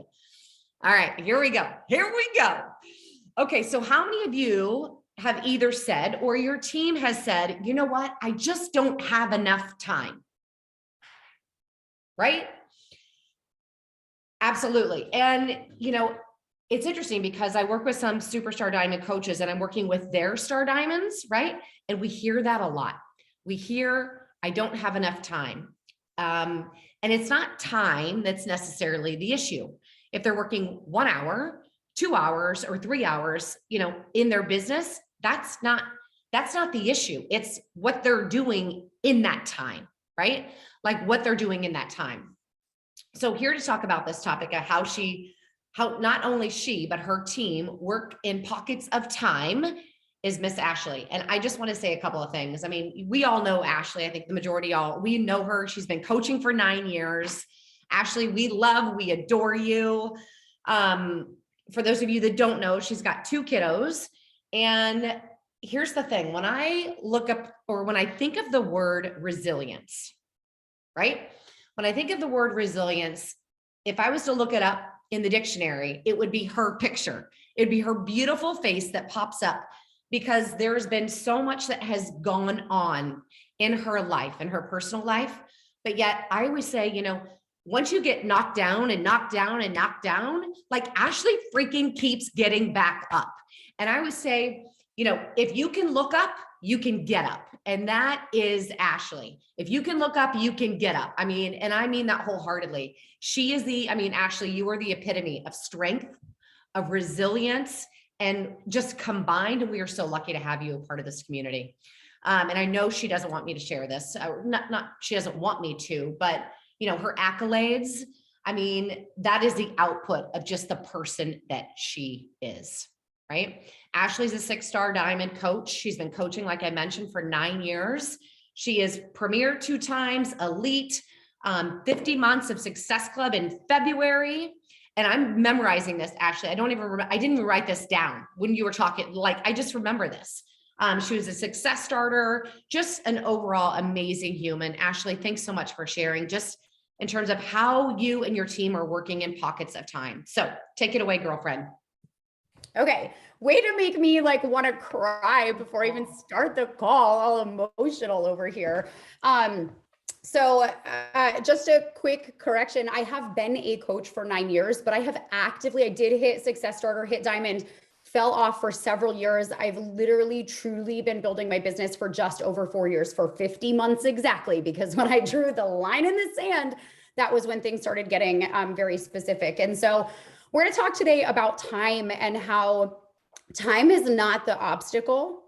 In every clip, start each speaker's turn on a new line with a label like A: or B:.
A: Ashlie. All right, here we go. Okay, so how many of you have either said or your team has said, you know what, I just don't have enough time, right? Absolutely. And, it's interesting because I work with some superstar diamond coaches and I'm working with their star diamonds, right? And we hear that a lot. We hear, I don't have enough time. And it's not time that's necessarily the issue. If they're working 1 hour, 2 hours, or 3 hours, in their business, that's not the issue. It's what they're doing in that time, right? Like what they're doing in that time. So here to talk about this topic of how not only she, but her team work in pockets of time is Miss Ashlie. And I just want to say a couple of things. I mean, we all know Ashlie. I think the majority we know her. She's been coaching for 9 years. Ashlie, we adore you. For those of you that don't know, she's got 2 kiddos. And here's the thing. When I look up, or when I think of the word resilience, right? When I think of the word resilience, if I was to look it up in the dictionary, it would be her picture. It'd be her beautiful face that pops up, because there's been so much that has gone on in her life, in her personal life. But yet I always say, once you get knocked down and knocked down and knocked down, like Ashlie freaking keeps getting back up. And I would say, if you can look up, you can get up. And that is Ashlie. If you can look up, you can get up. I mean that wholeheartedly. Ashlie, you are the epitome of strength, of resilience, and just combined. And we are so lucky to have you a part of this community. And I know she doesn't want me to share this. She doesn't want me to, but her accolades, that is the output of just the person that she is, right? Ashlie's a 6-star diamond coach. She's been coaching, like I mentioned, for 9 years. She is premier 2 times, elite, 50 months of Success Club in February. And I'm memorizing this, Ashlie. I didn't even write this down when you were talking. I just remember this. She was a success starter, just an overall amazing human. Ashlie, thanks so much for sharing, just in terms of how you and your team are working in pockets of time. So take it away, girlfriend.
B: Okay, way to make me want to cry before I even start the call, all emotional over here. So just a quick correction. I have been a coach for 9 years, but I did hit Success Starter, hit Diamond, fell off for several years. I've literally, truly been building my business for just over 4 years, for 50 months exactly, because when I drew the line in the sand, that was when things started getting very specific. And so we're going to talk today about time and how time is not the obstacle.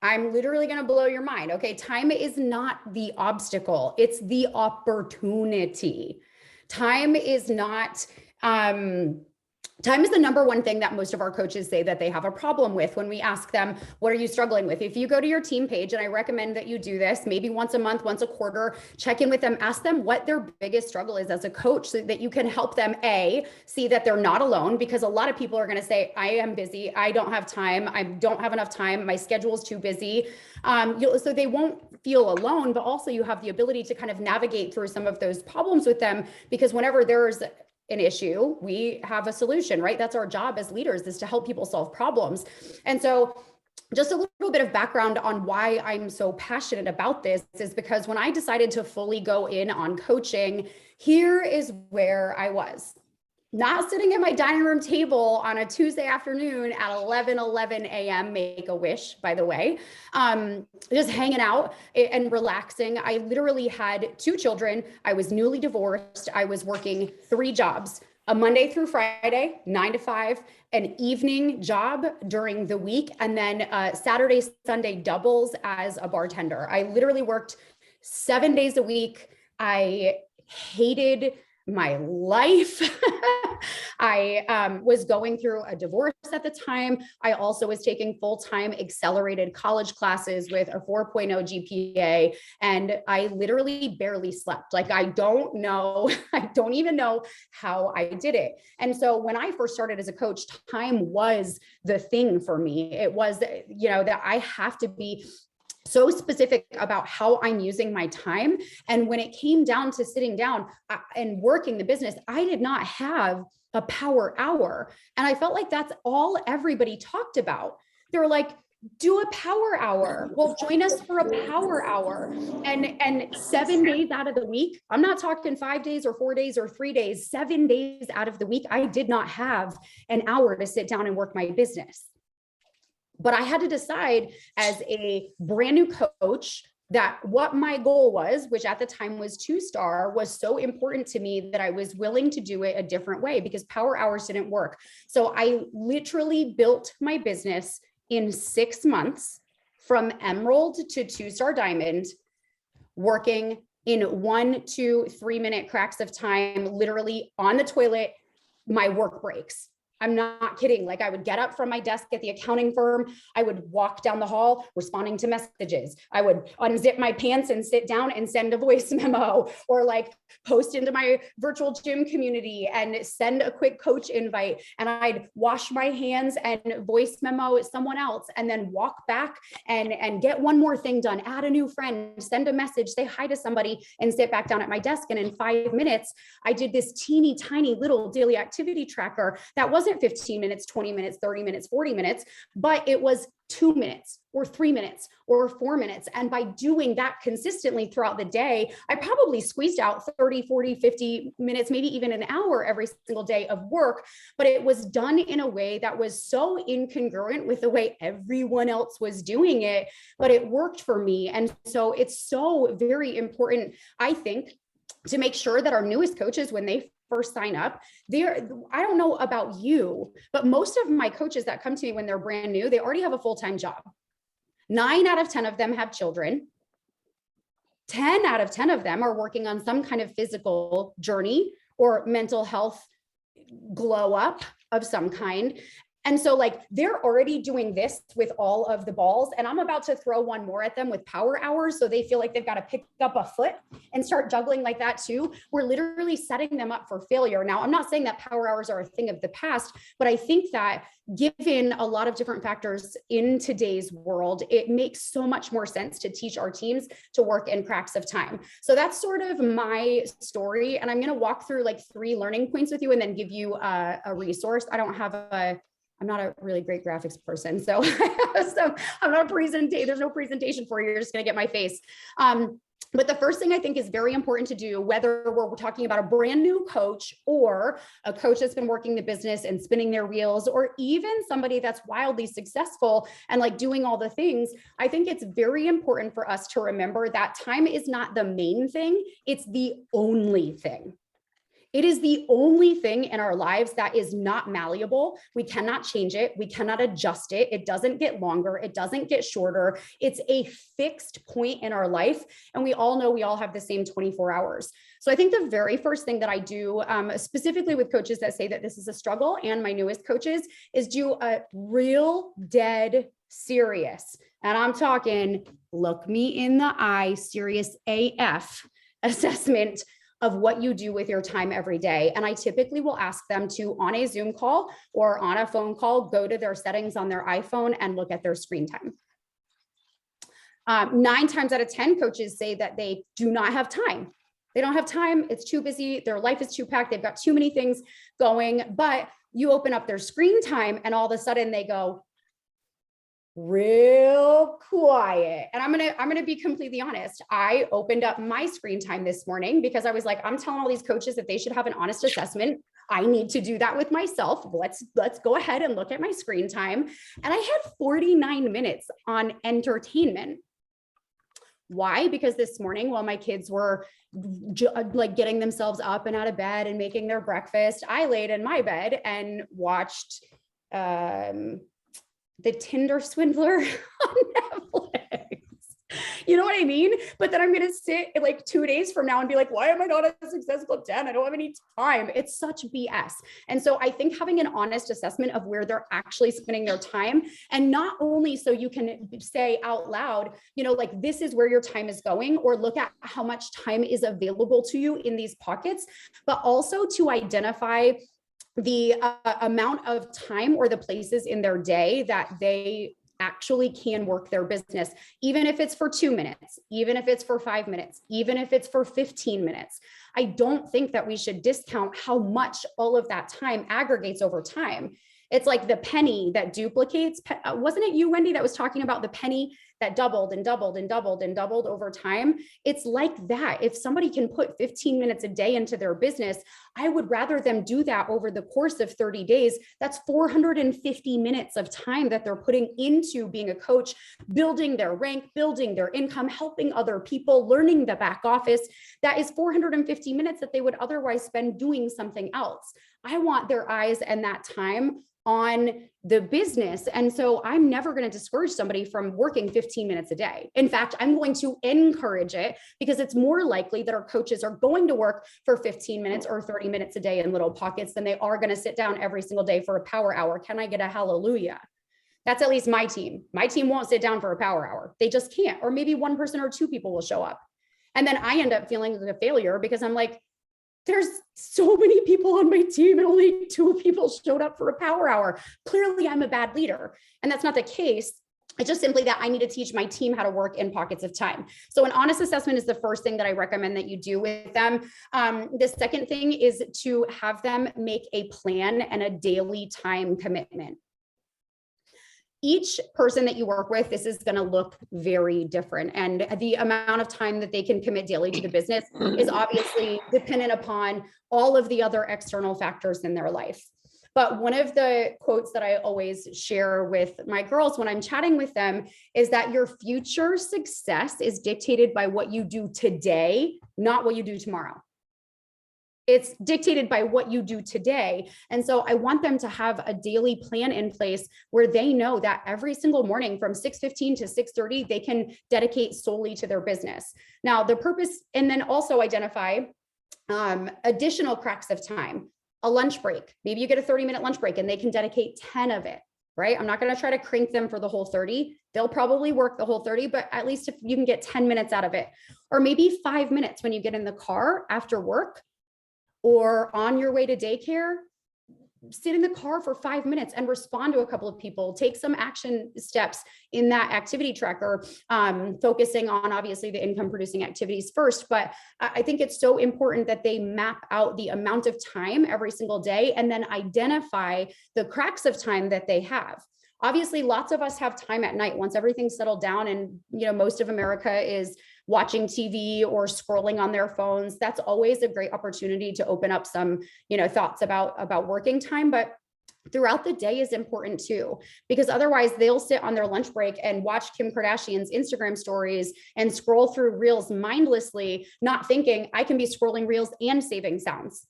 B: I'm literally going to blow your mind. Okay. Time is not the obstacle. It's the opportunity. Time is the number one thing that most of our coaches say that they have a problem with when we ask them, what are you struggling with? If you go to your team page, and I recommend that you do this maybe once a month, once a quarter, check in with them, ask them what their biggest struggle is as a coach, so that you can help them see that they're not alone, because a lot of people are going to say, I am busy. I don't have time. I don't have enough time. My schedule is too busy. So they won't feel alone, but also you have the ability to kind of navigate through some of those problems with them, because whenever there's an issue, we have a solution, right? That's our job as leaders, is to help people solve problems. And so just a little bit of background on why I'm so passionate about this is because when I decided to fully go in on coaching, here is where I was. Not sitting at my dining room table on a Tuesday afternoon at 11 a.m., make a wish, by the way, just hanging out and relaxing. I literally had 2 children. I was newly divorced. I was working 3 jobs, a Monday through Friday, 9 to 5, an evening job during the week, and then Saturday, Sunday doubles as a bartender. I literally worked 7 days a week. I hated my life. I was going through a divorce at the time. I also was taking full-time accelerated college classes with a 4.0 GPA, and I literally barely slept. I don't even know how I did it. And so when I first started as a coach, time was the thing for me. It was, that I have to be so specific about how I'm using my time. And when it came down to sitting down and working the business, I did not have a power hour. And I felt like that's all everybody talked about. They were like, do a power hour. Well, join us for a power hour. And 7 days out of the week, I'm not talking 5 days or 4 days or 3 days, 7 days out of the week, I did not have an hour to sit down and work my business. But I had to decide as a brand new coach that what my goal was, which at the time was 2-star, was so important to me that I was willing to do it a different way because power hours didn't work. So I literally built my business in 6 months from emerald to 2-star diamond, working in 1, 2, 3 minute cracks of time, literally on the toilet, my work breaks. I'm not kidding. Like I would get up from my desk at the accounting firm. I would walk down the hall responding to messages. I would unzip my pants and sit down and send a voice memo, or like post into my virtual gym community and send a quick coach invite. And I'd wash my hands and voice memo someone else, and then walk back and get one more thing done, add a new friend, send a message, say hi to somebody, and sit back down at my desk. And in 5 minutes, I did this teeny tiny little daily activity tracker that wasn't 15 minutes, 20 minutes, 30 minutes, 40 minutes, but it was 2 minutes or 3 minutes or 4 minutes. And by doing that consistently throughout the day, I probably squeezed out 30, 40, 50 minutes, maybe even an hour every single day of work. But it was done in a way that was so incongruent with the way everyone else was doing it, but it worked for me. And so it's so very important, I think, to make sure that our newest coaches, when they first sign up, I don't know about you, but most of my coaches that come to me when they're brand new, they already have a full-time job. 9 out of 10 of them have children. 10 out of 10 of them are working on some kind of physical journey or mental health glow up of some kind. And so like they're already doing this with all of the balls, and I'm about to throw one more at them with power hours. So they feel like they've got to pick up a foot and start juggling like that too. We're literally setting them up for failure. Now, I'm not saying that power hours are a thing of the past, but I think that given a lot of different factors in today's world, it makes so much more sense to teach our teams to work in cracks of time. So that's sort of my story. And I'm going to walk through like 3 learning points with you and then give you a resource. I'm not a really great graphics person. So, I'm not a presentation. There's no presentation for you. You're just going to get my face. But the first thing I think is very important to do, whether we're talking about a brand new coach or a coach that's been working the business and spinning their wheels, or even somebody that's wildly successful and like doing all the things, I think it's very important for us to remember that time is not the main thing. It's the only thing. It is the only thing in our lives that is not malleable. We cannot change it. We cannot adjust it. It doesn't get longer. It doesn't get shorter. It's a fixed point in our life. And we all know we all have the same 24 hours. So I think the very first thing that I do, specifically with coaches that say that this is a struggle, and my newest coaches, is do a real dead serious. And I'm talking, look me in the eye, serious AF assessment of what you do with your time every day. And I typically will ask them to, on a Zoom call or on a phone call, go to their settings on their iPhone and look at their screen time. 9 times out of 10 coaches say that they do not have time. They don't have time. It's too busy. Their life is too packed. They've got too many things going. But you open up their screen time and all of a sudden they go real quiet. And I'm going to be completely honest. I opened up my screen time this morning because I was like, I'm telling all these coaches that they should have an honest assessment. I need to do that with myself. Let's go ahead and look at my screen time. And I had 49 minutes on entertainment. Why? Because this morning, while my kids were like getting themselves up and out of bed and making their breakfast, I laid in my bed and watched The Tinder Swindler on Netflix. You know what I mean? But then I'm going to sit like 2 days from now and be like, why am I not a successful 10? I don't have any time. It's such BS. And so I think having an honest assessment of where they're actually spending their time, and not only so you can say out loud, you know, like this is where your time is going, or look at how much time is available to you in these pockets, but also to identify the amount of time or the places in their day that they actually can work their business, even if it's for 2 minutes, even if it's for 5 minutes, even if it's for 15 minutes. I don't think that we should discount how much all of that time aggregates over time. It's like the penny that duplicates. Wasn't it you, Wendy, that was talking about the penny that doubled and doubled and doubled and doubled over time? It's like that. If somebody can put 15 minutes a day into their business, I would rather them do that over the course of 30 days. That's 450 minutes of time that they're putting into being a coach, building their rank, building their income, helping other people, learning the back office. That is 450 minutes that they would otherwise spend doing something else. I want their eyes and that time on the business. And so I'm never going to discourage somebody from working 15 minutes a day. In fact, I'm going to encourage it, because it's more likely that our coaches are going to work for 15 minutes or 30 minutes a day in little pockets than they are going to sit down every single day for a power hour. Can I get a hallelujah? That's at least my team. My team won't sit down for a power hour. They just can't. Or maybe one person or two people will show up. And then I end up feeling like a failure because I'm like, there's so many people on my team and only 2 people showed up for a power hour. Clearly, I'm a bad leader. And that's not the case. It's just simply that I need to teach my team how to work in pockets of time. So an honest assessment is the first thing that I recommend that you do with them. The second thing is to have them make a plan and a daily time commitment. Each person that you work with, this is going to look very different. And the amount of time that they can commit daily to the business is obviously dependent upon all of the other external factors in their life. But one of the quotes that I always share with my girls when I'm chatting with them is that your future success is dictated by what you do today, not what you do tomorrow. It's dictated by what you do today. And so I want them to have a daily plan in place where they know that every single morning from 6:15 to 6:30, they can dedicate solely to their business. Now, the purpose, and then also identify additional cracks of time, a lunch break. Maybe you get a 30-minute lunch break and they can dedicate 10 of it, right? I'm not going to try to crank them for the whole 30. They'll probably work the whole 30, but at least if you can get 10 minutes out of it, or maybe 5 minutes when you get in the car after work, or on your way to daycare, sit in the car for 5 minutes and respond to a couple of people, take some action steps in that activity tracker, focusing on obviously the income producing activities first. But I think it's so important that they map out the amount of time every single day and then identify the cracks of time that they have. Obviously, lots of us have time at night once everything's settled down and most of America is watching TV or scrolling on their phones. That's always a great opportunity to open up some, thoughts about working time. But throughout the day is important too, because otherwise they'll sit on their lunch break and watch Kim Kardashian's Instagram stories and scroll through reels mindlessly, not thinking I can be scrolling reels and saving sounds.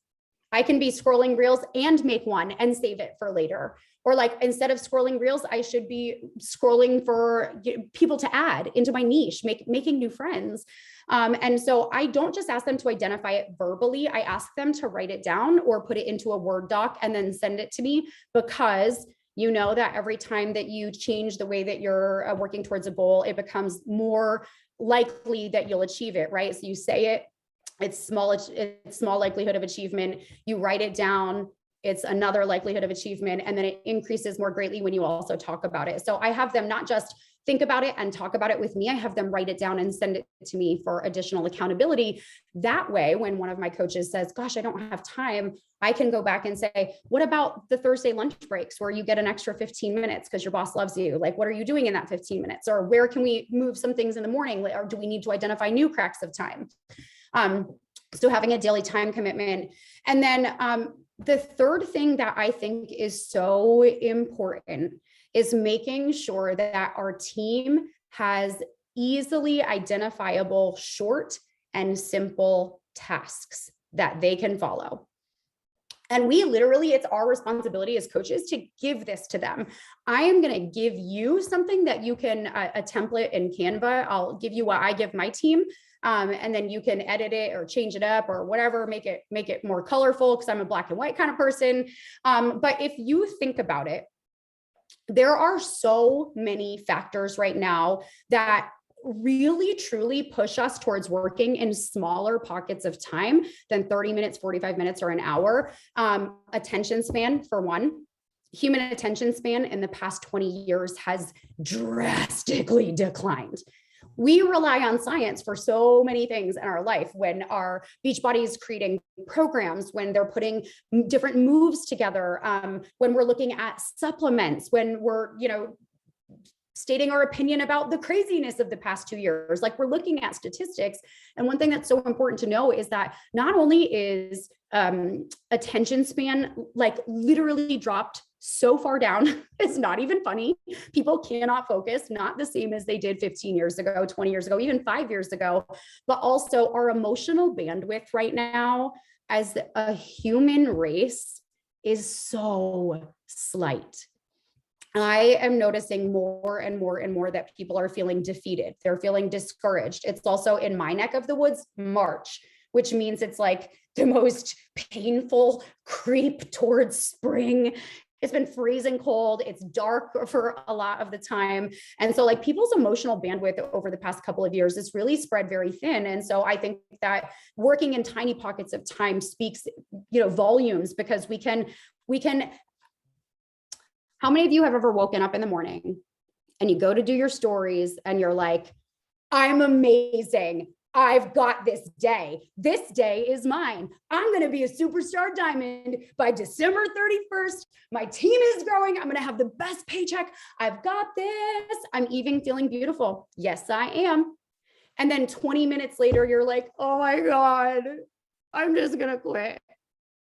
B: I can be scrolling reels and make one and save it for later. Or like, instead of scrolling reels, I should be scrolling for people to add into my niche, making new friends. And so I don't just ask them to identify it verbally. I ask them to write it down or put it into a Word doc and then send it to me, because you know that every time that you change the way that you're working towards a goal, it becomes more likely that you'll achieve it, right? So you say it, it's small likelihood of achievement. You write it down, it's another likelihood of achievement, and then it increases more greatly when you also talk about it. So I have them not just think about it and talk about it with me, I have them write it down and send it to me for additional accountability. That way, when one of my coaches says, gosh, I don't have time, I can go back and say, what about the Thursday lunch breaks where you get an extra 15 minutes because your boss loves you? Like, what are you doing in that 15 minutes? Or where can we move some things in the morning? Or do we need to identify new cracks of time? So having a daily time commitment. And then the third thing that I think is so important is making sure that our team has easily identifiable, short and simple tasks that they can follow. And we literally, it's our responsibility as coaches to give this to them. I am going to give you something that you can, a template in Canva. I'll give you what I give my team. And then you can edit it or change it up or whatever, make it more colorful, because I'm a black and white kind of person. But if you think about it, there are so many factors right now that really truly push us towards working in smaller pockets of time than 30 minutes, 45 minutes, or an hour. Attention span, for one. human attention span in the past 20 years has drastically declined. We rely on science for so many things in our life. When our Beachbody is creating programs, when they're putting different moves together, when we're looking at supplements, when we're, stating our opinion about the craziness of the past 2 years, like we're looking at statistics. And one thing that's so important to know is that not only is attention span like literally dropped so far down, it's not even funny. People cannot focus, not the same as they did 15 years ago, 20 years ago, even 5 years ago, but also our emotional bandwidth right now as a human race is so slight. I am noticing more and more and more that people are feeling defeated. They're feeling discouraged. It's also in my neck of the woods, March, which means it's like the most painful creep towards spring. It's been freezing cold. It's dark for a lot of the time. And so like people's emotional bandwidth over the past couple of years has really spread very thin. And so I think that working in tiny pockets of time speaks, volumes, because we can, how many of you have ever woken up in the morning and you go to do your stories and you're like, I'm amazing. I've got this day. This day is mine. I'm going to be a superstar diamond by December 31st. My team is growing. I'm going to have the best paycheck. I've got this. I'm even feeling beautiful. Yes, I am. And then 20 minutes later, you're like, oh my God, I'm just going to quit.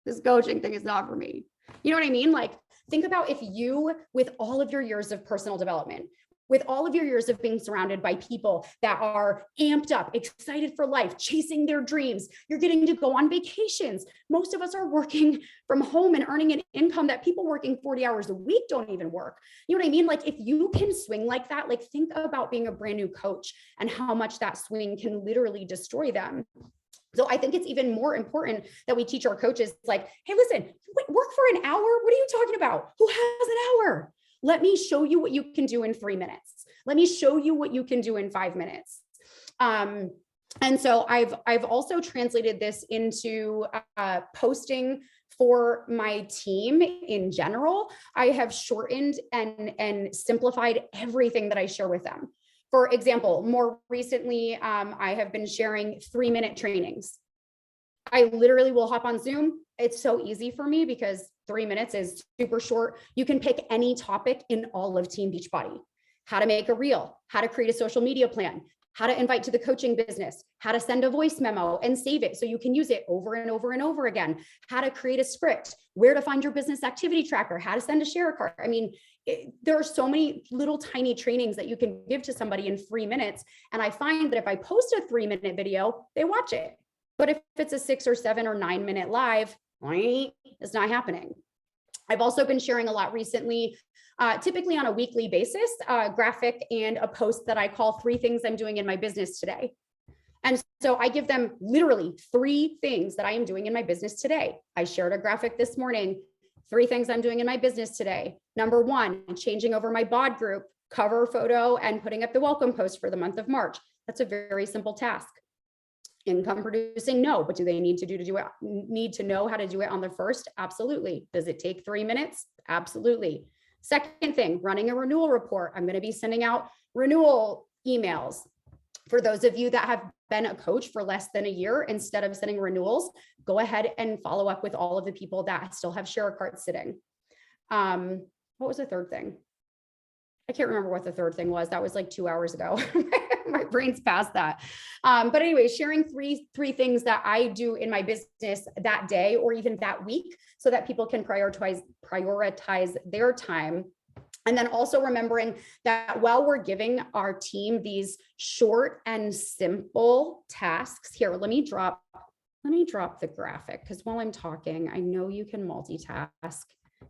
B: This coaching thing is not for me. You know what I mean? Like, think about if you, with all of your years of personal development, with all of your years of being surrounded by people that are amped up, excited for life, chasing their dreams, you're getting to go on vacations. Most of us are working from home and earning an income that people working 40 hours a week don't even work. You know what I mean? Like if you can swing like that, like think about being a brand new coach and how much that swing can literally destroy them. So I think it's even more important that we teach our coaches like, hey, listen, work for an hour. What are you talking about? Who has an hour? Let me show you what you can do in 3 minutes. Let me show you what you can do in 5 minutes. And so I've also translated this into posting for my team in general. I have shortened and simplified everything that I share with them. For example, more recently, I have been sharing 3-minute trainings. I literally will hop on Zoom. It's so easy for me because 3 minutes is super short. You can pick any topic in all of Team Beachbody. How to make a reel, how to create a social media plan, how to invite to the coaching business, how to send a voice memo and save it so you can use it over and over and over again, how to create a script, where to find your business activity tracker, how to send a share card. I mean, there are so many little tiny trainings that you can give to somebody in 3 minutes. And I find that if I post a 3-minute video, they watch it. But if it's a 6 or 7 or 9 minute live, it's not happening. I've also been sharing a lot recently, typically on a weekly basis, a graphic and a post that I call 3 things I'm doing in my business today. And so I give them literally 3 things that I am doing in my business today. I shared a graphic this morning, 3 things I'm doing in my business today. Number 1, changing over my bod group, cover photo, and putting up the welcome post for the month of March. That's a very simple task. Income producing? No, but do they need to know how to do it on the first? Absolutely. Does it take 3 minutes? Absolutely. Second thing, running a renewal report. I'm going to be sending out renewal emails. For those of you that have been a coach for less than a year, instead of sending renewals, go ahead and follow up with all of the people that still have share cards sitting. What was the third thing? I can't remember what the third thing was. That was like 2 hours ago. My brain's past that. But anyway, sharing three things that I do in my business that day or even that week so that people can prioritize their time. And then also remembering that while we're giving our team these short and simple tasks here, let me drop the graphic because while I'm talking, I know you can multitask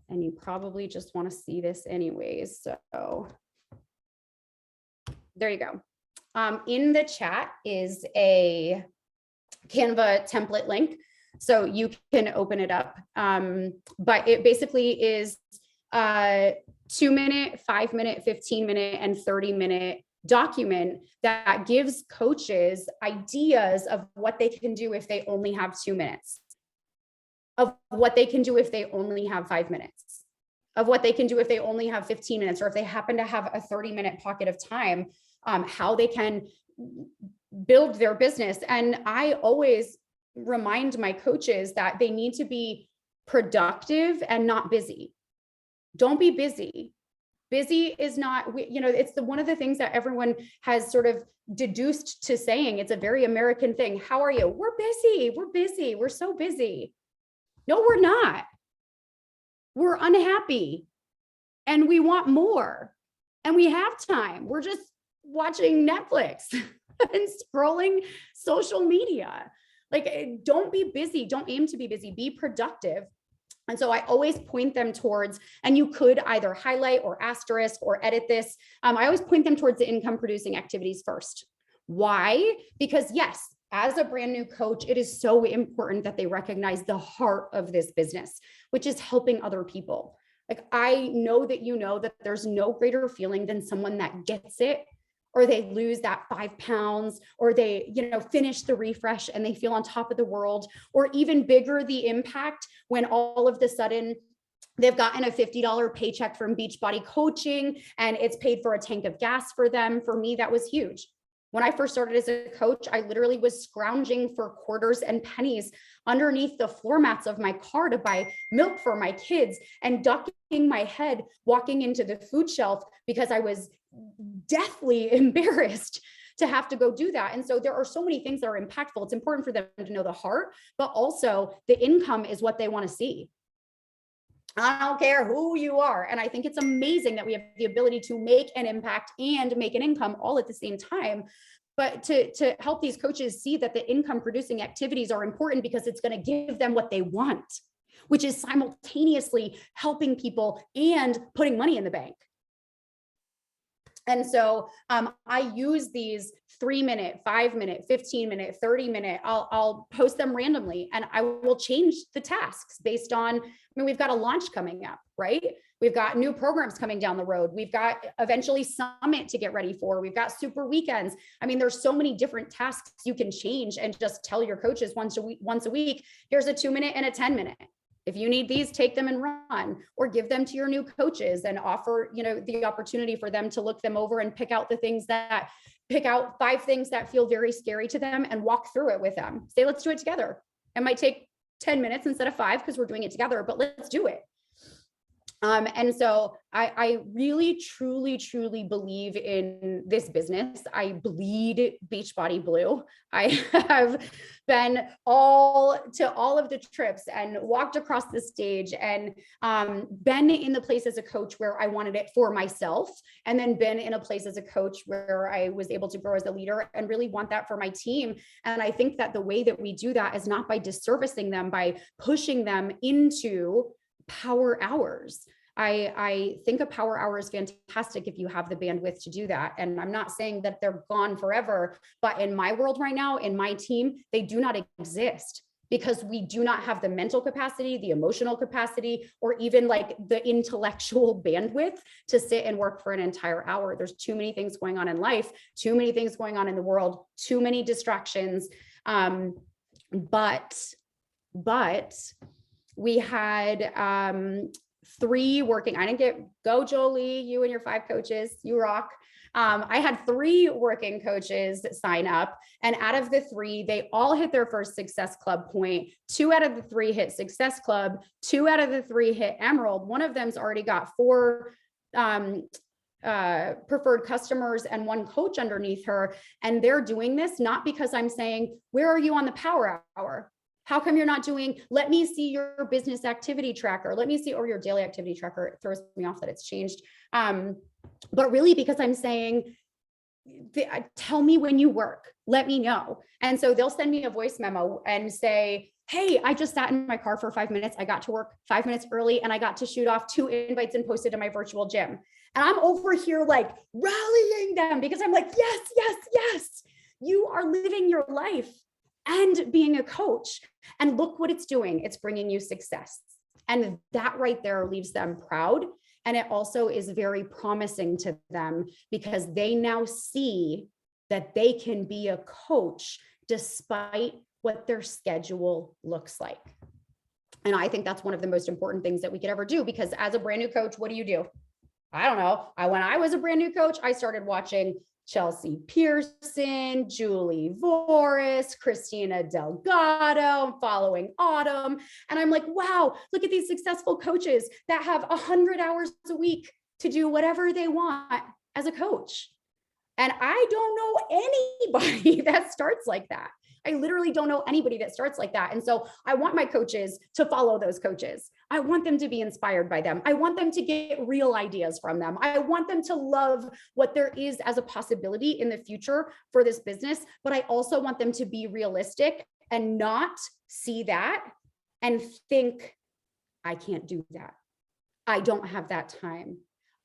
B: and you probably just want to see this anyways. So there you go. In the chat is a Canva template link, so you can open it up. But it basically is 2-minute, 5-minute, 15-minute, and 30-minute document that gives coaches ideas of what they can do if they only have 2 minutes, of what they can do if they only have 5 minutes, of what they can do if they only have 15 minutes, or if they happen to have a 30-minute pocket of time, how they can build their business. And I always remind my coaches that they need to be productive and not busy. Don't be busy. Busy is not, it's one of the things that everyone has sort of deduced to saying. It's a very American thing. How are you? We're busy. We're busy. We're so busy. No, we're not. We're unhappy and we want more and we have time. We're just watching Netflix and scrolling social media. Like, don't be busy. Don't aim to be busy. Be productive. And so I always point them towards, and you could either highlight or asterisk or edit this. I always point them towards the income producing activities first. Why? Because yes, as a brand new coach, it is so important that they recognize the heart of this business, which is helping other people. Like, I know that you know that there's no greater feeling than someone that gets it, or they lose that 5 pounds, or they, finish the refresh and they feel on top of the world, or even bigger, the impact when all of the sudden they've gotten a $50 paycheck from Beachbody Coaching and it's paid for a tank of gas for them. For me, that was huge. When I first started as a coach, I literally was scrounging for quarters and pennies underneath the floor mats of my car to buy milk for my kids, and ducking my head walking into the food shelf because I was deathly embarrassed to have to go do that. And so there are so many things that are impactful. It's important for them to know the heart, but also the income is what they want to see. I don't care who you are. And I think it's amazing that we have the ability to make an impact and make an income all at the same time. But to help these coaches see that the income producing activities are important, because it's going to give them what they want, which is simultaneously helping people and putting money in the bank. And so I use these 3-minute, 5-minute, 15-minute, 30-minute, I'll post them randomly, and I will change the tasks based on, we've got a launch coming up, right? We've got new programs coming down the road. We've got eventually Summit to get ready for. We've got super weekends. There's so many different tasks you can change and just tell your coaches once a week, here's a 2-minute and a 10-minute. If you need these, take them and run, or give them to your new coaches and offer, the opportunity for them to look them over and pick out 5 things that feel very scary to them and walk through it with them. Say, let's do it together. It might take 10 minutes instead of 5 because we're doing it together, but let's do it. And so I really, truly, truly believe in this business. I bleed Beachbody blue. I have been all of the trips and walked across the stage and been in the place as a coach where I wanted it for myself, and then been in a place as a coach where I was able to grow as a leader and really want that for my team. And I think that the way that we do that is not by disservicing them, by pushing them into power hours. I think a power hour is fantastic if you have the bandwidth to do that. And I'm not saying that they're gone forever, but in my world right now, in my team, they do not exist, because we do not have the mental capacity, the emotional capacity, or even like the intellectual bandwidth to sit and work for an entire hour. There's too many things going on in life, too many things going on in the world, too many distractions. But we had 3 working. I didn't go Jolie, you and your 5 coaches, you rock. I had 3 working coaches sign up, and out of the 3, they all hit their first Success Club point. 2 out of the 3 hit Success Club. 2 out of the 3 hit Emerald. One of them's already got 4 preferred customers and 1 coach underneath her. And they're doing this not because I'm saying, where are you on the power hour? How come you're not doing, let me see your business activity tracker. Let me see, or your daily activity tracker. It throws me off that it's changed. But really because I'm saying, tell me when you work, let me know. And so they'll send me a voice memo and say, hey, I just sat in my car for 5 minutes. I got to work 5 minutes early and I got to shoot off 2 invites and posted to my virtual gym. And I'm over here like rallying them, because I'm like, yes, yes, yes, you are living your life and being a coach. And look what it's doing. It's bringing you success. And that right there leaves them proud. And it also is very promising to them, because they now see that they can be a coach despite what their schedule looks like. And I think that's one of the most important things that we could ever do, because as a brand new coach, what do? I don't know. When I was a brand new coach, I started watching Chelsea Pearson, Julie Voris, Christina Delgado, following Autumn. And I'm like, wow, look at these successful coaches that have 100 hours a week to do whatever they want as a coach. And I don't know anybody that starts like that. I literally don't know anybody that starts like that. And so I want my coaches to follow those coaches. I want them to be inspired by them. I want them to get real ideas from them. I want them to love what there is as a possibility in the future for this business. But I also want them to be realistic and not see that and think, I can't do that. I don't have that time.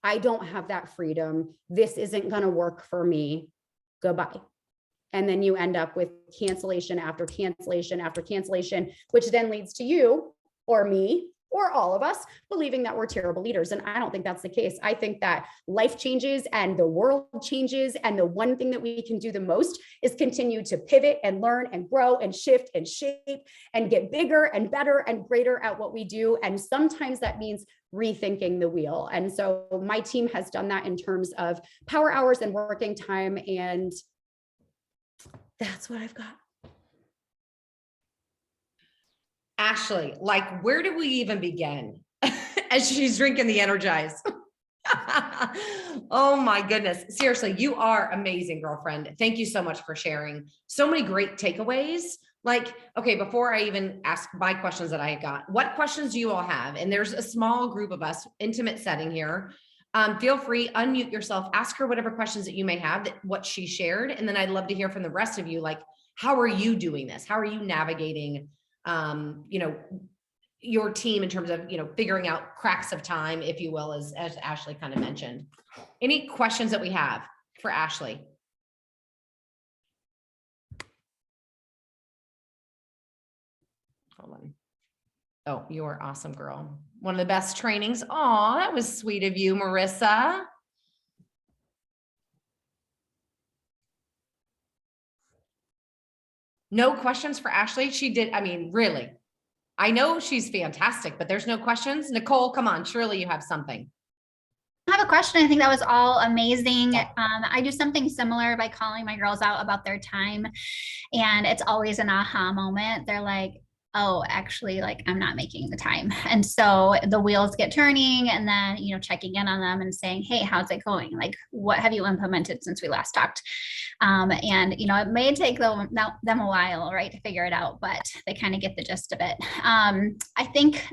B: I don't have that freedom. This isn't going to work for me. Goodbye. And then you end up with cancellation after cancellation after cancellation, which then leads to you or me or all of us believing that we're terrible leaders. And I don't think that's the case. I think that life changes and the world changes. And the one thing that we can do the most is continue to pivot and learn and grow and shift and shape and get bigger and better and greater at what we do. And sometimes that means rethinking the wheel. And so my team has done that in terms of power hours and working time. And that's what I've got.
A: Ashlie, like, where do we even begin? As she's drinking the Energize. Oh my goodness. Seriously, you are amazing, girlfriend. Thank you so much for sharing so many great takeaways. Like, okay, before I even ask my questions that I got, what questions do you all have? And there's a small group of us, intimate setting here. Feel free, unmute yourself, ask her whatever questions that you may have, that what she shared. And then I'd love to hear from the rest of you. Like, how are you doing this? How are you navigating, your team in terms of, figuring out cracks of time, if you will, as Ashlie kind of mentioned. Any questions that we have for Ashlie? Hold on. Oh, you're awesome, girl. One of the best trainings. Oh, that was sweet of you, Marissa. No questions for Ashlie? She did, I mean, really. I know she's fantastic, but there's no questions. Nicole, come on, surely you have something.
C: I have a question. I think that was all amazing. I do something similar by calling my girls out about their time. And it's always an aha moment. They're like, oh, actually, like, I'm not making the time. And so the wheels get turning, and then, checking in on them and saying, hey, how's it going? Like, what have you implemented since we last talked? And, it may take them a while, right, to figure it out, but they kind of get the gist of it. I think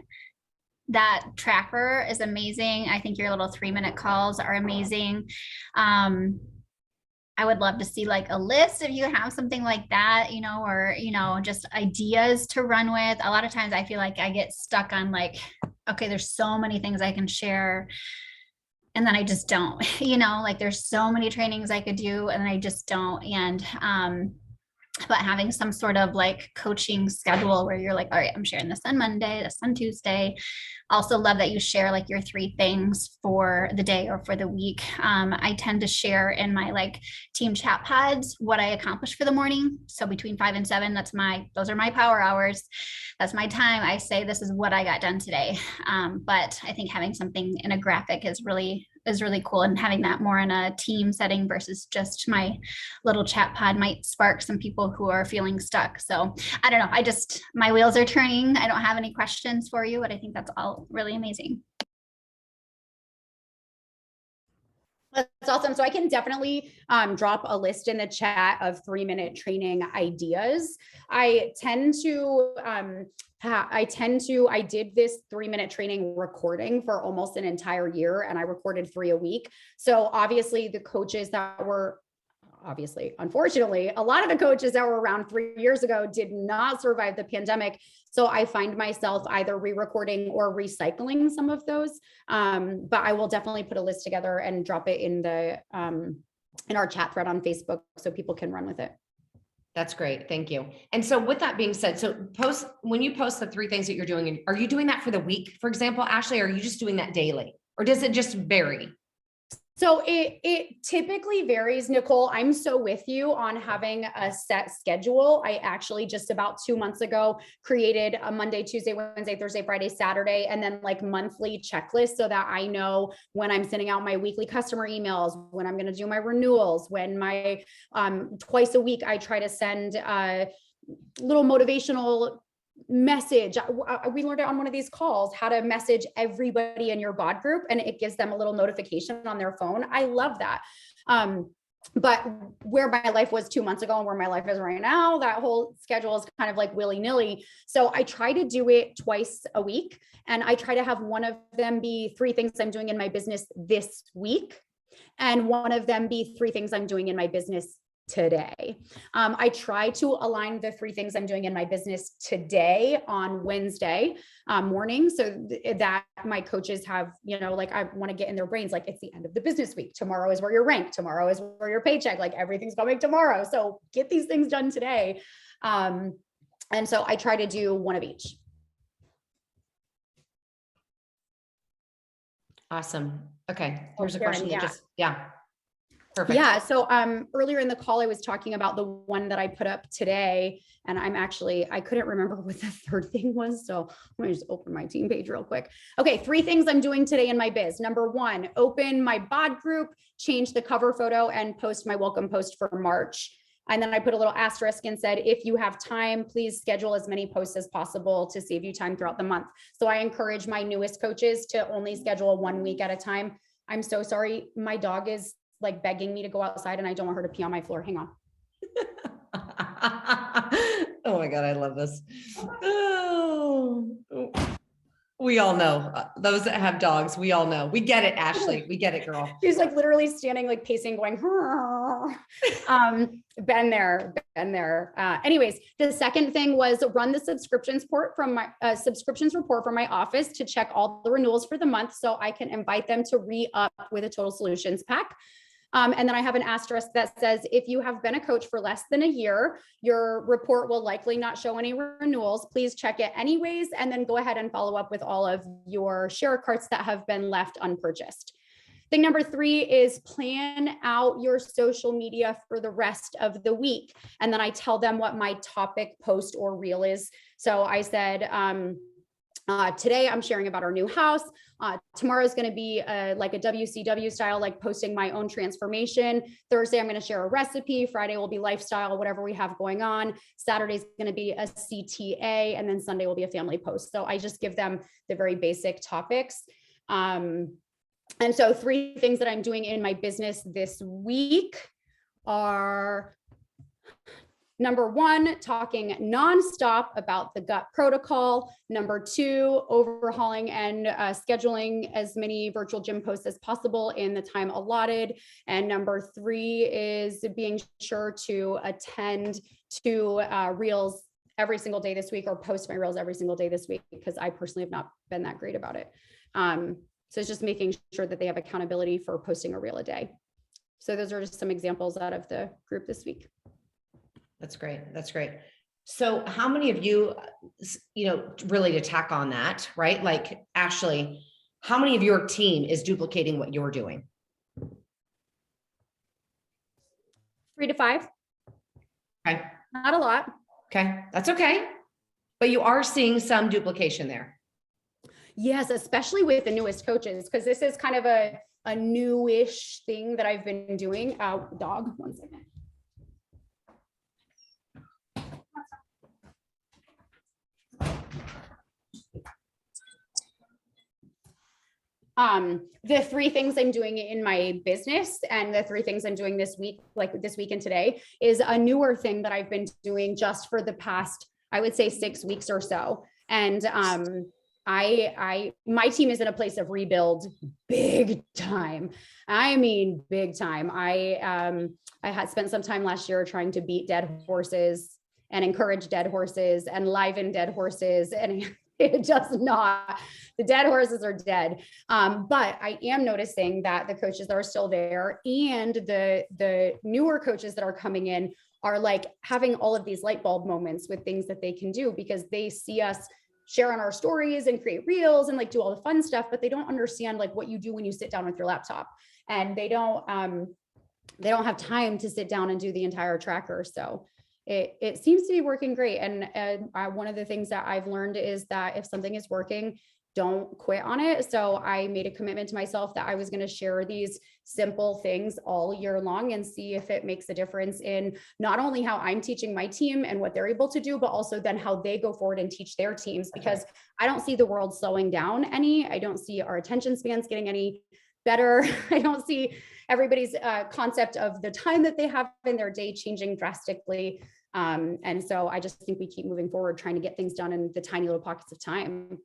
C: that tracker is amazing. I think your little 3-minute calls are amazing. I would love to see like a list if you have something like that, or, just ideas to run with. A lot of times I feel like I get stuck on like, okay, there's so many things I can share. And then I just don't, like there's so many trainings I could do and I just don't. And, but having some sort of like coaching schedule where you're like, all right, I'm sharing this on Monday, this on Tuesday. Also love that you share like your 3 things for the day or for the week. I tend to share in my like team chat pods what I accomplished for the morning. So between 5 and 7, those are my power hours. That's my time. I say, this is what I got done today. But I think having something in a graphic is really cool, and having that more in a team setting versus just my little chat pod might spark some people who are feeling stuck. So I don't know. My wheels are turning. I don't have any questions for you, but I think that's all really amazing.
B: That's awesome. So I can definitely drop a list in the chat of 3-minute training ideas. I did this 3-minute training recording for almost an entire year, and I recorded 3 a week. So obviously the coaches that were unfortunately, a lot of the coaches that were around 3 years ago did not survive the pandemic. So I find myself either re-recording or recycling some of those. But I will definitely put a list together and drop it in in our chat thread on Facebook so people can run with it.
A: That's great. Thank you. And so with that being said, when you post the 3 things that you're doing, are you doing that for the week, for example, Ashlie, or are you just doing that daily, or does it just vary?
B: So it typically varies, Nicole. I'm so with you on having a set schedule. I actually just about 2 months ago created a Monday, Tuesday, Wednesday, Thursday, Friday, Saturday, and then like monthly checklist so that I know when I'm sending out my weekly customer emails, when I'm going to do my renewals, when my twice a week I try to send little motivational message. We learned it on one of these calls how to message everybody in your bod group, and it gives them a little notification on their phone. I love that. But where my life was 2 months ago and where my life is right now, that whole schedule is kind of like willy-nilly. So I try to do it twice a week, and I try to have one of them be 3 things I'm doing in my business this week, and one of them be 3 things I'm doing in my business today. I try to align the 3 things I'm doing in my business today on Wednesday morning, so that my coaches have, like, I want to get in their brains, like, it's the end of the business week. Tomorrow is where you're ranked. Tomorrow is where your paycheck, like everything's coming tomorrow. So get these things done today. And so I try to do one of each.
A: Awesome. Okay. Here's a
B: Karen,
A: question.
B: yeah.
A: Yeah. Perfect.
B: Yeah. So earlier in the call, I was talking about the one that I put up today, and I couldn't remember what the third thing was. So I'm going to just open my team page real quick. Okay. 3 things I'm doing today in my biz. Number 1, open my bod group, change the cover photo, and post my welcome post for March. And then I put a little asterisk and said, if you have time, please schedule as many posts as possible to save you time throughout the month. So I encourage my newest coaches to only schedule 1 week at a time. I'm so sorry. My dog is like begging me to go outside, and I don't want her to pee on my floor. Hang on.
A: Oh my God, I love this. Oh, we all know, those that have dogs, we all know. We get it, Ashlie. We get it, girl.
B: She's like literally standing, like pacing, going, been there. Anyways, the second thing was run the subscriptions report from my office to check all the renewals for the month, so I can invite them to re-up with a total solutions pack. And then I have an asterisk that says, if you have been a coach for less than a year, your report will likely not show any renewals. Please check it anyways, and then go ahead and follow up with all of your share carts that have been left unpurchased. Thing number 3 is plan out your social media for the rest of the week. And then I tell them what my topic post or reel is. So I said, today I'm sharing about our new house. Tomorrow is going to be like a WCW style, like posting my own transformation. Thursday, I'm going to share a recipe. Friday will be lifestyle, whatever we have going on. Saturday is going to be a CTA, and then Sunday will be a family post. So I just give them the very basic topics. And so 3 things that I'm doing in my business this week are: number 1, talking nonstop about the gut protocol. Number 2, overhauling and scheduling as many virtual gym posts as possible in the time allotted. And number 3 is being sure to attend to reels every single day this week, or post my reels every single day this week, because I personally have not been that great about it. So it's just making sure that they have accountability for posting a reel a day. So those are just some examples out of the group this week.
A: That's great. That's great. So how many of you, really to tack on that, right? Like, Ashlie, how many of your team is duplicating what you're doing?
B: 3 to 5.
A: Okay.
B: Not a lot.
A: Okay. That's okay. But you are seeing some duplication there.
B: Yes, especially with the newest coaches, because this is kind of a newish thing that I've been doing. Dog, 1 second. The 3 things I'm doing in my business, and the 3 things I'm doing this week, like this week and today, is a newer thing that I've been doing just for the past, I would say, 6 weeks or so. And my team is in a place of rebuild big time. I mean, big time. I had spent some time last year trying to beat dead horses and encourage dead horses and liven dead horses, and it does not. The dead horses are dead. But I am noticing that the coaches that are still there and the newer coaches that are coming in are like having all of these light bulb moments with things that they can do, because they see us share on our stories and create reels and like do all the fun stuff, but they don't understand like what you do when you sit down with your laptop, and they don't have time to sit down and do the entire tracker. So it seems to be working great. And one of the things that I've learned is that if something is working, don't quit on it. So I made a commitment to myself that I was going to share these simple things all year long and see if it makes a difference in not only how I'm teaching my team and what they're able to do, but also then how they go forward and teach their teams, because I don't see the world slowing down any. I don't see our attention spans getting any better. I don't see everybody's concept of the time that they have in their day changing drastically. And so I just think we keep moving forward, trying to get things done in the tiny little pockets of time.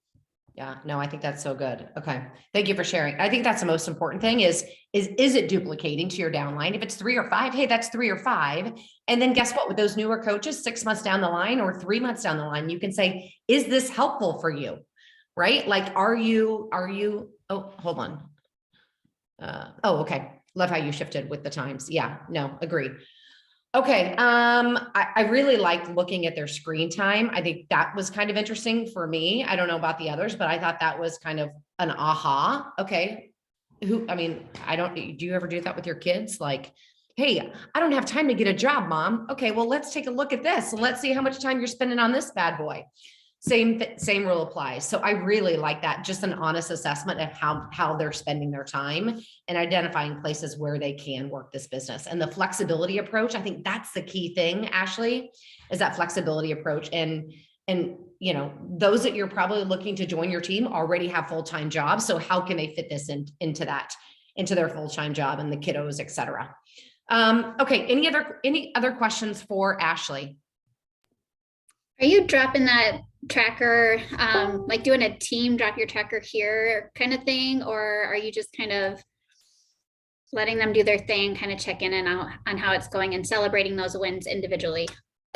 A: Yeah, no, I think that's so good. Okay. Thank you for sharing. I think that's the most important thing is it duplicating to your downline? If it's 3 or 5, hey, that's 3 or 5. And then guess what? With those newer coaches, 6 months down the line or 3 months down the line, you can say, is this helpful for you? Right? Like, are you, oh, hold on. Oh, okay. Love how you shifted with the times. Yeah, no, agree. Okay. I really liked looking at their screen time. I think that was kind of interesting for me. I don't know about the others, but I thought that was kind of an aha. Okay. Do you ever do that with your kids? Like, hey, I don't have time to get a job, mom. Okay, well, let's take a look at this and let's see how much time you're spending on this bad boy. Same rule applies. So I really like that, just an honest assessment of how they're spending their time and identifying places where they can work this business. And the flexibility approach, I think that's the key thing, Ashlie, is that flexibility approach. And you know, those that you're probably looking to join your team already have full-time jobs. So how can they fit this into their full-time job and the kiddos, et cetera? Okay. Any other questions for Ashlie?
C: Are you dropping that tracker, like doing a team drop your tracker here kind of thing? Or are you just kind of letting them do their thing, kind of check in and out on how it's going and celebrating those wins individually?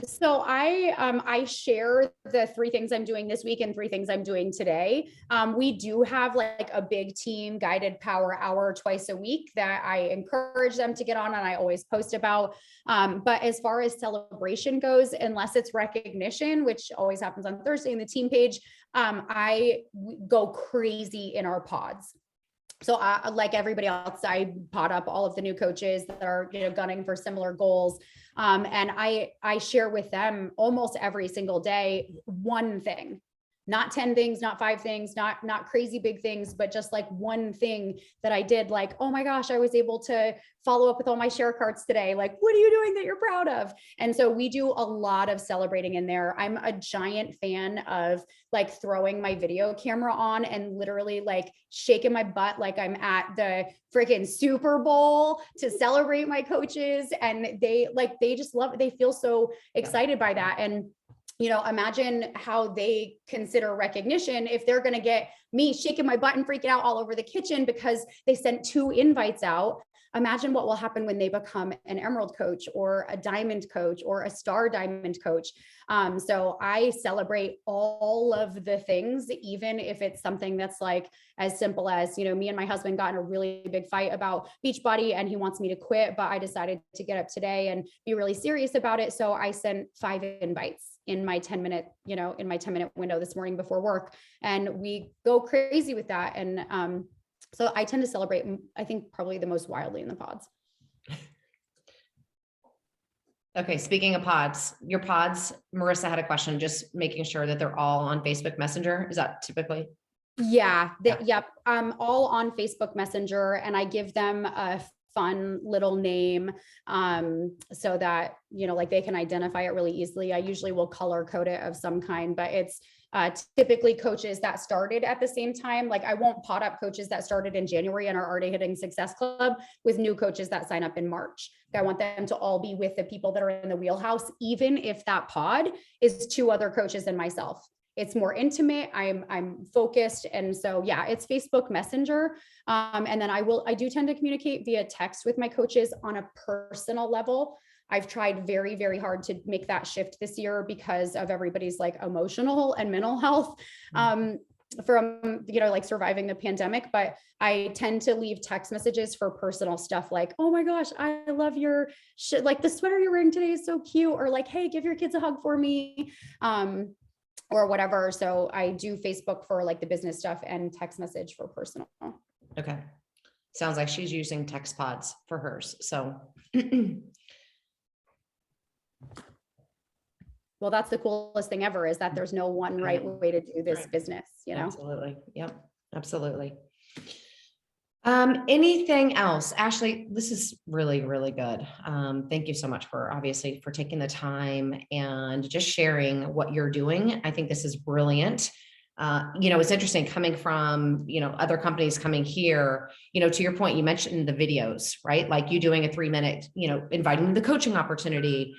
B: So I share the 3 things I'm doing this week and 3 things I'm doing today. We do have like a big team guided power hour twice a week that I encourage them to get on, and I always post about. But as far as celebration goes, unless it's recognition, which always happens on Thursday in the team page, I go crazy in our pods. So like everybody else, I pot up all of the new coaches that are, you know, gunning for similar goals. And I share with them almost every single day, one thing, not 10 things, not 5 things, not crazy big things, but just like one thing that I did, like, oh my gosh, I was able to follow up with all my share carts today. Like, what are you doing that you're proud of? And so we do a lot of celebrating in there. I'm a giant fan of like throwing my video camera on and literally like shaking my butt like I'm at the freaking Super Bowl to celebrate my coaches. And they just love it. They feel so excited by that. And you know, imagine how they consider recognition if they're going to get me shaking my butt and freaking out all over the kitchen because they sent 2 invites out. Imagine what will happen when they become an Emerald coach or a Diamond coach or a Star Diamond coach. So I celebrate all of the things, even if it's something that's like as simple as, you know, me and my husband got in a really big fight about Beachbody and he wants me to quit, but I decided to get up today and be really serious about it. So I sent 5 invites in my 10-minute window this morning before work. And we go crazy with that. And so I tend to celebrate, I think, probably the most wildly in the pods.
A: Okay. Speaking of pods, your pods, Marissa had a question, just making sure that they're all on Facebook Messenger. Is that typically?
B: Yeah. Yep. All on Facebook Messenger, and I give them a fun little name so that, you know, like they can identify it really easily. I usually will color code it of some kind, but it's typically coaches that started at the same time. Like I won't pot up coaches that started in January and are already hitting Success Club with new coaches that sign up in March. I want them to all be with the people that are in the wheelhouse, even if that pod is 2 other coaches and myself. It's more intimate. I'm focused. And so, yeah, it's Facebook Messenger. And then I do tend to communicate via text with my coaches on a personal level. I've tried very, very hard to make that shift this year because of everybody's like emotional and mental health from, you know, like surviving the pandemic. But I tend to leave text messages for personal stuff like, oh my gosh, I love your like the sweater you're wearing today is so cute. Or like, hey, give your kids a hug for me. or whatever. So I do Facebook for like the business stuff and text message for personal.
A: Okay. Sounds like she's using text pods for hers. So
B: well, that's the coolest thing ever, is that there's no one right way to do this
A: Right.
B: business, you know?
A: Absolutely. Yep. Absolutely. Anything else? Ashlie, this is really, really good. Thank you so much for obviously for taking the time and just sharing what you're doing. I think this is brilliant. It's interesting coming from, other companies coming here, to your point, you mentioned the videos, right? Like you doing a 3-minute, inviting the coaching opportunity.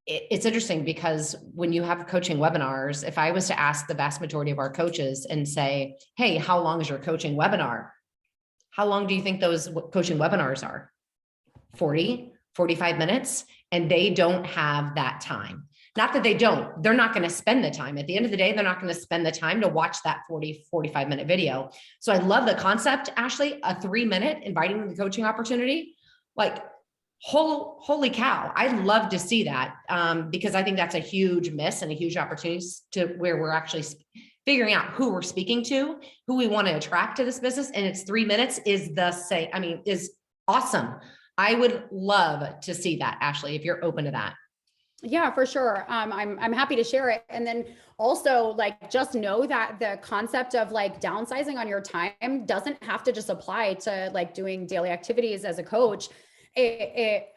A: It's interesting because when you have coaching webinars, if I was to ask the vast majority of our coaches and say, hey, how long is your coaching webinar? How long do you think those coaching webinars are? 40, 45 minutes, and they don't have that time. Not that they're not going to spend the time. At the end of the day, they're not going to spend the time to watch that 40, 45-minute video. So I love the concept, Ashlie, a 3-minute inviting the coaching opportunity. Like, holy cow. I'd love to see that because I think that's a huge miss and a huge opportunity to where we're actually figuring out who we're speaking to, who we want to attract to this business. And it's 3 minutes is the same. I mean, is awesome. I would love to see that, Ashlie, if you're open to that.
B: Yeah, for sure. I'm happy to share it. And then also like, just know that the concept of like downsizing on your time doesn't have to just apply to like doing daily activities as a coach. It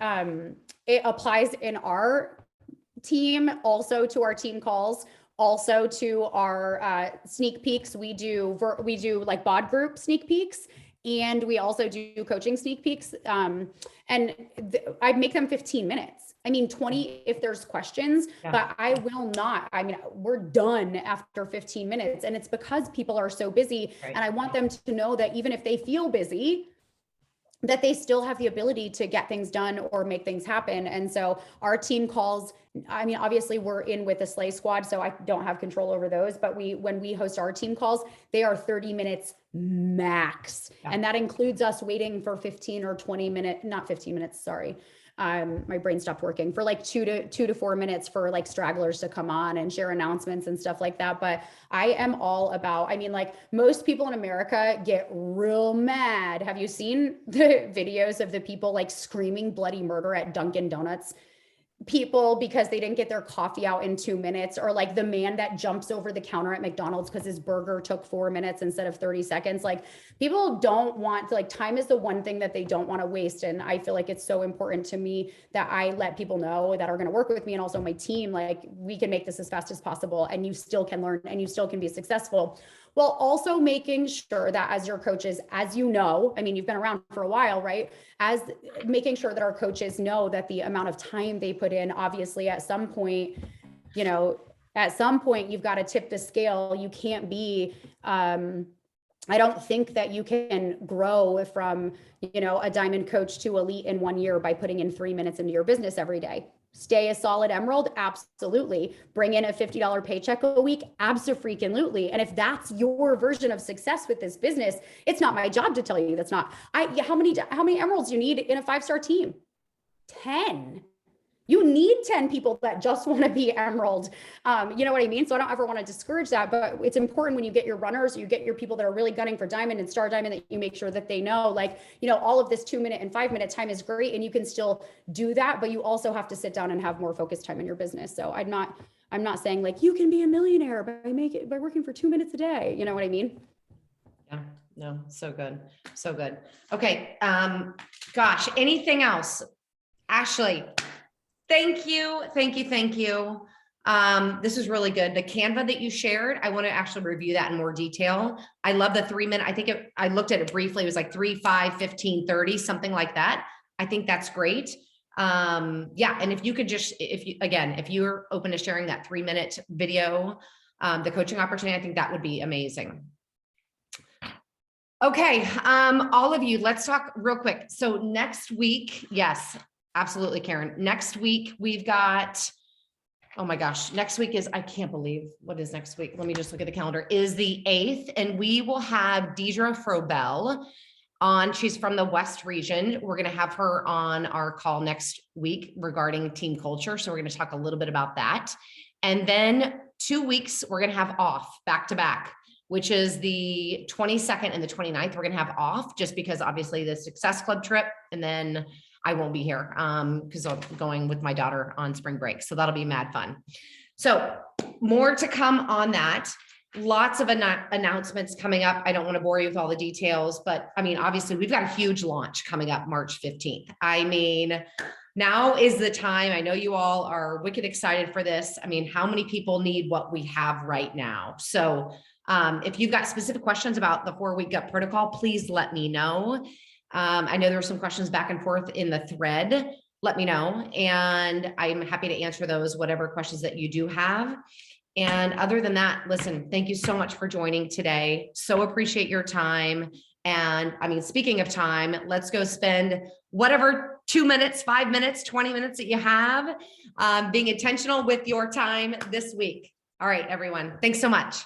B: applies in our team, also to our team calls, also to our sneak peeks. We do like bod group sneak peeks, and we also do coaching sneak peeks. I make them 15 minutes. I mean, 20 if there's questions, but I will not. I mean, we're done after 15 minutes, and it's because people are so busy. Right. And I want them to know that even if they feel busy, that they still have the ability to get things done or make things happen. And so our team calls, I mean, obviously we're in with the Slay Squad, so I don't have control over those, but when we host our team calls, they are 30 minutes max. Yeah. And that includes us waiting for 15 or 20 minutes, not 15 minutes, sorry. My brain stopped working, for like 2 to 4 minutes for like stragglers to come on and share announcements and stuff like that. But I am all about, I mean, like most people in America get real mad. Have you seen the videos of the people like screaming bloody murder at Dunkin' Donuts people because they didn't get their coffee out in 2 minutes, or like the man that jumps over the counter at McDonald's because his burger took 4 minutes instead of 30 seconds. Like people don't want to, like, time is the one thing that they don't want to waste. And I feel like it's so important to me that I let people know that are going to work with me, and also my team, like we can make this as fast as possible and you still can learn and you still can be successful, while also making sure that as your coaches, as you know, I mean, you've been around for a while, right? As making sure that our coaches know that the amount of time they put in, obviously at some point, at some point you've got to tip the scale. You can't be, I don't think that you can grow from, a diamond coach to elite in 1 year by putting in 3 minutes into your business every day. Stay a solid emerald? Absolutely. Bring in a $50 paycheck a week? Absolutely. And if that's your version of success with this business, it's not my job to tell you that's not. How many emeralds you need in a 5-star team? 10. You need 10 people that just want to be emerald. You know what I mean? So I don't ever want to discourage that, but it's important when you get your runners, you get your people that are really gunning for diamond and star diamond, that you make sure that they know, like, all of this 2-minute and 5-minute time is great. And you can still do that, but you also have to sit down and have more focused time in your business. So I'm not saying like you can be a millionaire by working for 2 minutes a day. You know what I mean?
A: Yeah, no, so good. So good. Okay. Gosh, anything else? Ashlie, thank you. This is really good. The Canva that you shared, I want to actually review that in more detail. I love the 3-minute. I think I looked at it briefly. It was like 3, 5, 15, 30, something like that. I think that's great. Yeah. And if you could just, if you're open to sharing that 3-minute video, the coaching opportunity, I think that would be amazing. Okay. All of you, let's talk real quick. So next week, yes, absolutely, Karen. Next week, we've got, oh my gosh, next week is, I can't believe, what is next week? Let me just look at the calendar, is the 8th. And we will have Deidre Frobel on. She's from the West region. We're going to have her on our call next week regarding team culture. So we're going to talk a little bit about that. And then 2 weeks we're going to have off back to back, which is the 22nd and the 29th. We're going to have off just because obviously the Success Club trip, and then I won't be here because I'm going with my daughter on spring break. So that'll be mad fun. So more to come on that. Lots of announcements coming up. I don't want to bore you with all the details, but I mean, obviously we've got a huge launch coming up March 15th. I mean, now is the time. I know you all are wicked excited for this. I mean, how many people need what we have right now? So if you've got specific questions about the 4-week gut protocol, please let me know. I know there were some questions back and forth in the thread. Let me know. And I'm happy to answer those, whatever questions that you do have. And other than that, listen, thank you so much for joining today. So appreciate your time. And I mean, speaking of time, let's go spend whatever 2 minutes, 5 minutes, 20 minutes that you have being intentional with your time this week. All right, everyone. Thanks so much.